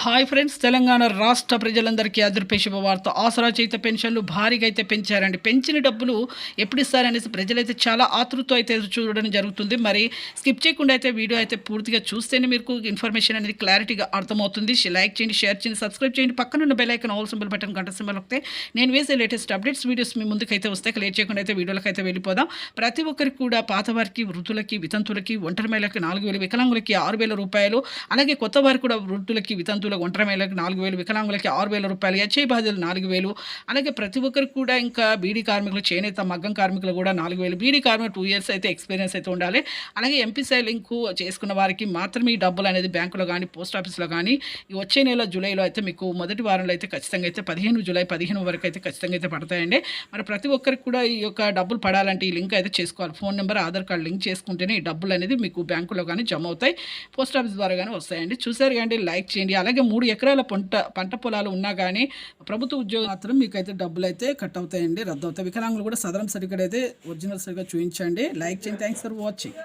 Hi friends, Telangana రాష్ట్ర ప్రజలందరికీ అదృపే శుభవార్త. ఆసరా చేత పెన్షన్లు భారీగా అయితే పెంచారండి. పెంచిన డబ్బులు ఎప్పుడు ఇస్తారనేసి ప్రజలైతే చాలా ఆతృత అయితే చూడడం జరుగుతుంది. మరి స్కిప్ చేయకుండా అయితే వీడియో అయితే పూర్తిగా చూస్తేనే మీకు ఇన్ఫర్మేషన్ అనేది క్లారిటీగా అర్థమవుతుంది. లైక్ చేయండి, షేర్ చేయండి, సబ్స్క్రైబ్ చేయండి. పక్కనున్న bell icon all symbol button గంట సింబల్ వస్తే నేను వేసే లేటెస్ట్ అప్డేట్స్ వీడియోస్ మీ ముందుకైతే వస్తాయి. లేట్ చేయకుండా అయితే వీడియోలకు అయితే వెళ్ళిపోదాం. ప్రతి ఒక్కరికి కూడా పాతవారికి, వృద్ధులకి, వితంతులకి, ఒంటరి మహిళలకి 4,000, వికలాంగులకి 6,000 రూపాయలు, అలాగే కొత్త వారికి కూడా వృద్ధులకి, వితంతులకు, ఒంటరి మహిళలకు 4,000, వికలాంగులకి 6,000 రూపాయలు, హెచ్ఐ బాధ్యులు 4,000, అలాగే ప్రతి ఒక్కరికి కూడా ఇంకా బీడీ కార్మికులు, చేనేత, మగ్గం కార్మికులు కూడా 4,000. బీడీ కార్మికులు 2 ఇయర్స్ అయితే ఎక్స్పీరియన్స్ అయితే ఉండాలి. అలాగే ఎంపీసీ లింక్ చేసుకున్న వారికి మాత్రమే ఈ డబ్బులు అనేది బ్యాంకులో కానీ, పోస్ట్ ఆఫీస్లో కానీ ఈ వచ్చే నెల జూలైలో అయితే మీకు మొదటి వారంలో అయితే ఖచ్చితంగా అయితే 15 జూలై 15 వరకు అయితే ఖచ్చితంగా అయితే పడతాయండి. మరి ప్రతి ఒక్కరికి కూడా ఈ యొక్క డబ్బులు పడాలంటే ఈ లింక్ అయితే చేసుకోవాలి. Phone number, Aadhaar card link చేసుకుంటేనే ఈ డబ్బులు అనేది మీకు బ్యాంకులో కానీ జమ అవుతాయి, పోస్ట్ ఆఫీస్ ద్వారా కానీ వస్తాయండి. చూసారు కానీ లైక్ చేయండి. అలాగే 3 ఎకరాల పంట పొలాలు ఉన్నా కానీ ప్రభుత్వ ఉద్యోగం మాత్రం మీకు అయితే డబ్బులు అయితే కట్ అవుతాయండి, రద్దు అవుతాయి. వికలాంగులు కూడా సదరం సర్టిఫికేట్ అయితే ఒరిజినల్ సరిగ్గా చూపించండి. లైక్ చేయండి. Thanks for watching.